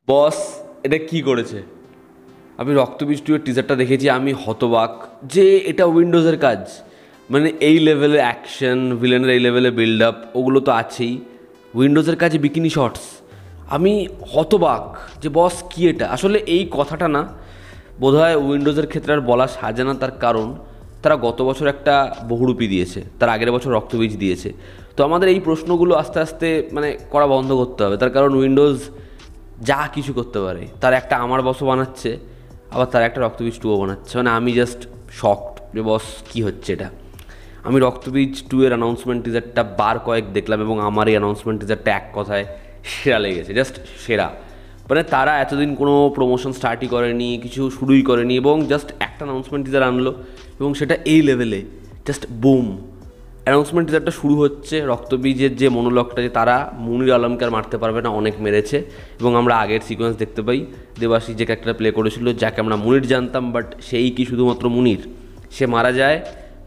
বস, এটা কি করেছে? আমি রক্তবীজ 2 এর টিজারটা দেখেছি, আমি হতবাক যে এটা উইন্ডোজের কাজ। মানে এই লেভেলে অ্যাকশন, ভিলেনের এই লেভেলে বিল্ড আপ, ওগুলো তো আছেই। উইন্ডোজের কাজে বিকিনি শটস, আমি হতবাক যে বস কি এটা। আসলে এই কথাটা না বোধহয় উইন্ডোজের ক্ষেত্রে আর বলা সাজে না, তার কারণ তারা গত বছর একটা বহুরূপী দিয়েছে, তার আগের বছর রক্তবীজ দিয়েছে। তো আমাদের এই প্রশ্নগুলো আস্তে আস্তে মানে করা বন্ধ করতে হবে, তার কারণ উইন্ডোজ যা কিছু করতে পারে। তার একটা আমার বসও বানাচ্ছে, আবার তার একটা রক্তবীজ 2ও বানাচ্ছে। মানে আমি জাস্ট শকড যে বস কী হচ্ছে এটা। আমি রক্তবীজ 2 এর অ্যানাউন্সমেন্ট টিজারটা বার কয়েক দেখলাম এবং আমার এই অ্যানাউন্সমেন্ট টিজারটা এক কথায় সেরা লেগেছে, জাস্ট সেরা। মানে তারা এতদিন কোনো প্রমোশন স্টার্টই করেনি, কিছু শুরুই করেনি, এবং জাস্ট একটা অ্যানাউন্সমেন্ট টিজার আনলো এবং সেটা এই লেভেলে জাস্ট বুম। অ্যানাউন্সমেন্ট টিজারটা শুরু হচ্ছে রক্তবীজের যে মনোলগটা, যে তারা মুনির আলমকে আর মারতে পারবে না, অনেক মেরেছে। এবং আমরা আগের সিকোয়েন্স দেখতে পাই, দেবাশিস যে ক্যারেক্টার প্লে করেছিল, যাকে আমরা মুনির জানতাম, বাট সেই কি শুধুমাত্র মুনির? সে মারা যায়,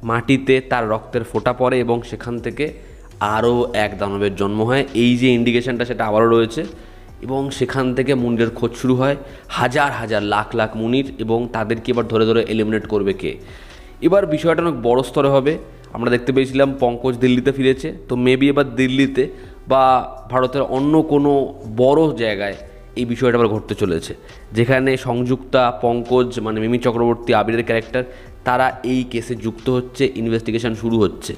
মাটিতে তার রক্তের ফোঁটা পড়ে এবং সেখান থেকে আরও এক দানবের জন্ম হয়। এই যে ইন্ডিকেশনটা, সেটা আবারও রয়েছে। এবং সেখান থেকে মুনিরের খোঁজ শুরু হয়, হাজার হাজার লাখ লাখ মুনির, এবং তাদেরকে এবার ধরে ধরে এলিমিনেট করবে কে। এবার বিষয়টা অনেক বড় স্তরে হবে। আমরা দেখতে পেয়েছিলাম পঙ্কজ দিল্লিতে ফিরেছে, তো মেবি এবার দিল্লিতে বা ভারতের অন্য কোনো বড় জায়গায় এই বিষয়টা আবার ঘটতে চলেছে, যেখানে সংযুক্তা, পঙ্কজ মানে মিমি চক্রবর্তী, আবিরের ক্যারেক্টার, তারা এই কেসে যুক্ত হচ্ছে, ইনভেস্টিগেশন শুরু হচ্ছে।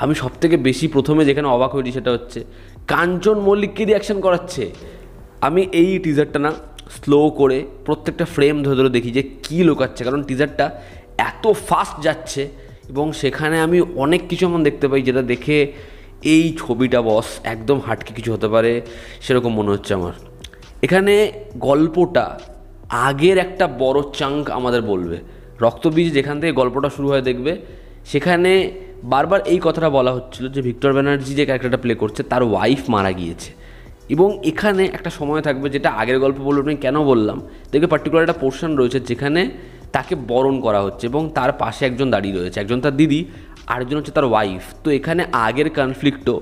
আমি সবথেকে বেশি প্রথমে যেখানে অবাক হয়েছি সেটা হচ্ছে কাঞ্চন মল্লিককে রিয়াকশান করাচ্ছে। আমি এই টিজারটা না স্লো করে প্রত্যেকটা ফ্রেম ধরে ধরে দেখি যে কী লোকাচ্ছে, কারণ টিজারটা এত ফাস্ট যাচ্ছে। এবং সেখানে আমি অনেক কিছু এমন দেখতে পাই যেটা দেখে এই ছবিটা বস একদম হাটকে কিছু হতে পারে সেরকম মনে হচ্ছে আমার। এখানে গল্পটা আগের একটা বড় চাঙ্ক আমাদের বলবে। রক্তবীজ যেখান থেকে গল্পটা শুরু হয় দেখবে, সেখানে বারবার এই কথাটা বলা হচ্ছিল যে ভিক্টর ব্যানার্জি যে ক্যারেক্টারটা প্লে করছে তার ওয়াইফ মারা গিয়েছে। এবং এখানে একটা সময় থাকবে, যেটা আগের গল্প বলবো আমি কেন বললাম, দেখবে পার্টিকুলার একটা পোর্শন রয়েছে যেখানে তাকে বরণ করা হচ্ছে এবং তার পাশে একজন দাঁড়িয়ে রয়েছে, একজন তার দিদি, আরেকজন হচ্ছে তার ওয়াইফ। তো এখানে আগের কনফ্লিক্টও,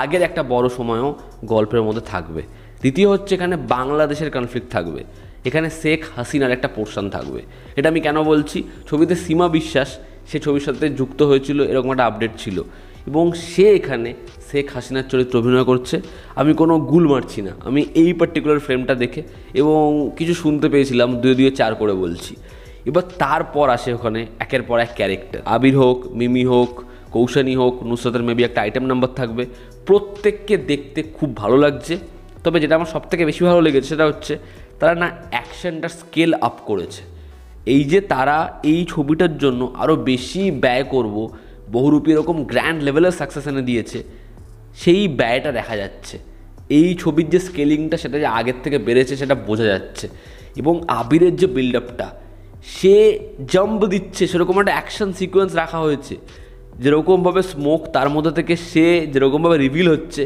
আগের একটা বড় সময়ও গল্পের মধ্যে থাকবে। দ্বিতীয় হচ্ছে এখানে বাংলাদেশের কনফ্লিক্ট থাকবে, এখানে শেখ হাসিনার একটা পোর্শন থাকবে। এটা আমি কেন বলছি, ছবিতে সীমা বিশ্বাস সে ছবির সাথে যুক্ত হয়েছিল, এরকম একটা আপডেট ছিল, এবং সে এখানে শেখ হাসিনার চরিত্র অভিনয় করছে। আমি কোনো গুল মারছি না, আমি এই পার্টিকুলার ফ্রেমটা দেখে এবং কিছু শুনতে পেয়েছিলাম, 2-2-4 করে বলছি। এবার তারপর আসে ওখানে একের পর এক ক্যারেক্টার, আবির হোক, মিমি হোক, কৌশানী হোক, নুসরাতের মেবি একটা আইটেম নাম্বার থাকবে। প্রত্যেককে দেখতে খুব ভালো লাগছে। তবে যেটা আমার সবথেকে বেশি ভালো লেগেছে সেটা হচ্ছে তারা না অ্যাকশনটার স্কেল আপ করেছে। এই যে তারা এই ছবিটার জন্য আরও বেশি ব্যয় করব, বহুরূপী এরকম গ্র্যান্ড লেভেলের সাকসেস এনে দিয়েছে, সেই ব্যয়টা দেখা যাচ্ছে। এই ছবির যে স্কেলিংটা সেটা যে আগের থেকে বেড়েছে সেটা বোঝা যাচ্ছে। এবং আবিরের যে বিল্ড আপটা, সে জাম্প দিচ্ছে, সেরকম একটা অ্যাকশন সিকোয়েন্স রাখা হয়েছে। যেরকমভাবে স্মোক তার মধ্যে থেকে সে যেরকমভাবে রিভিল হচ্ছে,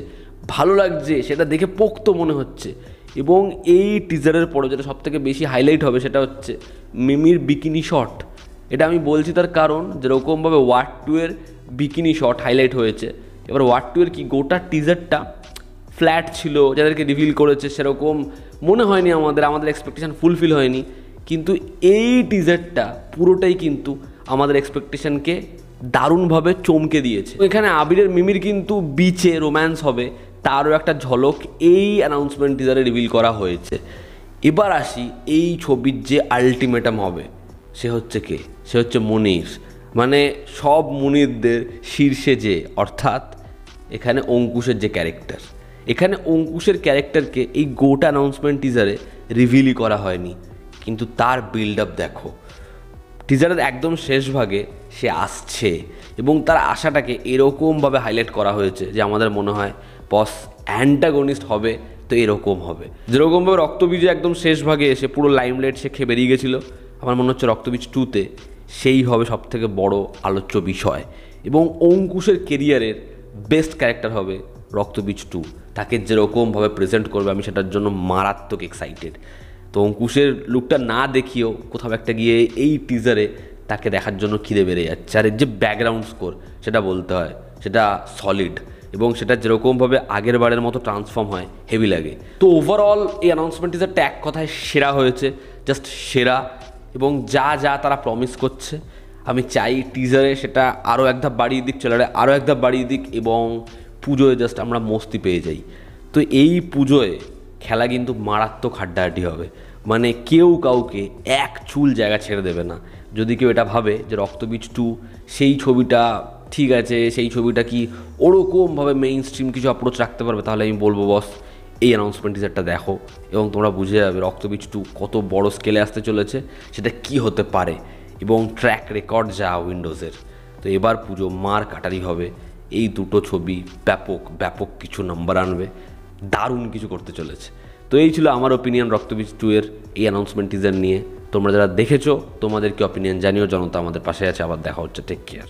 ভালো লাগছে, সেটা দেখে পোক্ত মনে হচ্ছে। এবং এই টিজারের পরে যেটা সবথেকে বেশি হাইলাইট হবে সেটা হচ্ছে মিমির বিকিনি শট। এটা আমি বলছি তার কারণ যেরকমভাবে ওয়ার 2 এর বিকিনি শট হাইলাইট হয়েছে, এবার ওয়ার 2 এর কি গোটা টিজারটা ফ্ল্যাট ছিল, যাদেরকে রিভিল করেছে সেরকম মনে হয়নি, আমাদের এক্সপেকটেশান ফুলফিল হয়নি। কিন্তু এই টিজারটা পুরোটাই কিন্তু আমাদের এক্সপেকটেশানকে দারুণভাবে চমকে দিয়েছে। এখানে আবিরের মিমির কিন্তু বিচে রোম্যান্স হবে, তারও একটা ঝলক এই অ্যানাউন্সমেন্ট টিজারে রিভিল করা হয়েছে। এবার আসি এই ছবির যে আলটিমেটাম হবে, সে হচ্ছে কে? সে হচ্ছে মুনির, মানে সব মুনিরদের শীর্ষে যে, অর্থাৎ এখানে অঙ্কুশের যে ক্যারেক্টার। এখানে অঙ্কুশের ক্যারেক্টারকে এই গোটা অ্যানাউন্সমেন্ট টিজারে রিভিলই করা হয়নি, কিন্তু তার বিল্ড আপ দেখো। টিজারের একদম শেষ ভাগে সে আসছে এবং তার আশাটাকে এরকমভাবে হাইলাইট করা হয়েছে যে আমাদের মনে হয় বস অ্যান্টাগনিস্ট হবে তো এরকম হবে। যেরকমভাবে রক্তবীজে একদম শেষ ভাগে এসে পুরো লাইমলাইট সে খেয়ে বেরিয়ে গেছিলো, আমার মনে হচ্ছে রক্তবীজ 2তে সেই হবে সবথেকে বড় আলোচ্য বিষয়। এবং অঙ্কুশের কেরিয়ারের বেস্ট ক্যারেক্টার হবে রক্তবীজ 2। তাকে যেরকমভাবে প্রেজেন্ট করবে আমি সেটার জন্য মারাত্মক এক্সাইটেড। তো অঙ্কুশের লুকটা না দেখিয়েও কোথাও একটা গিয়ে এই টিজারে তাকে দেখার জন্য খিদে বেড়ে যাচ্ছে। আর এর যে ব্যাকগ্রাউন্ড স্কোর সেটা বলতে হয়, সেটা সলিড। এবং সেটা যেরকমভাবে আগের বারের মতো ট্রান্সফর্ম হয় হেভি লাগে। তো ওভারঅল এই অ্যানাউন্সমেন্ট টিজারটা এক কথায় সেরা হয়েছে, জাস্ট সেরা। এবং যা যা তারা প্রমিস করছে আমি চাই টিজারে সেটা আরও এক ধাপ বাড়িয়ে দিক, ট্রেলারে আরও এক ধাপ বাড়িয়ে দিক, এবং পুজোয় জাস্ট আমরা মস্তি পেয়ে যাই। তো এই পুজোয় খেলা কিন্তু মারাত্মক হাড্ডাহাড্ডি হবে, মানে কেউ কাউকে এক চুল জায়গা ছেড়ে দেবে না। যদি কেউ এটা ভাবে যে রক্তবীজ 2 সেই ছবিটা ঠিক আছে, সেই ছবিটা কি ওরকমভাবে মেইন স্ট্রিম কিছু অ্যাপ্রোচ রাখতে পারবে, তাহলে আমি বলবো বস এই অ্যানাউন্সমেন্ট টিজারটা দেখো এবং তোমরা বুঝে যাবে রক্তবীজ 2 কত বড় স্কেলে আসতে চলেছে, সেটা কি হতে পারে, এবং ট্র্যাক রেকর্ড যা উইন্ডোজের। তো এবার পুজো মার কাটারি হবে, এই দুটো ছবি ব্যাপক ব্যাপক কিছু নাম্বার আনবে, দারুণ কিছু করতে চলেছে। তো এই ছিল আমার ওপিনিয়ন রক্তবীজ 2 এর এই অ্যানাউন্সমেন্ট টিজার নিয়ে। তোমরা যারা দেখেছো তোমাদের কি অপিনিয়ন জানিও, জনতা আমাদের পাশে আছে। আবার দেখা হচ্ছে, টেক কেয়ার।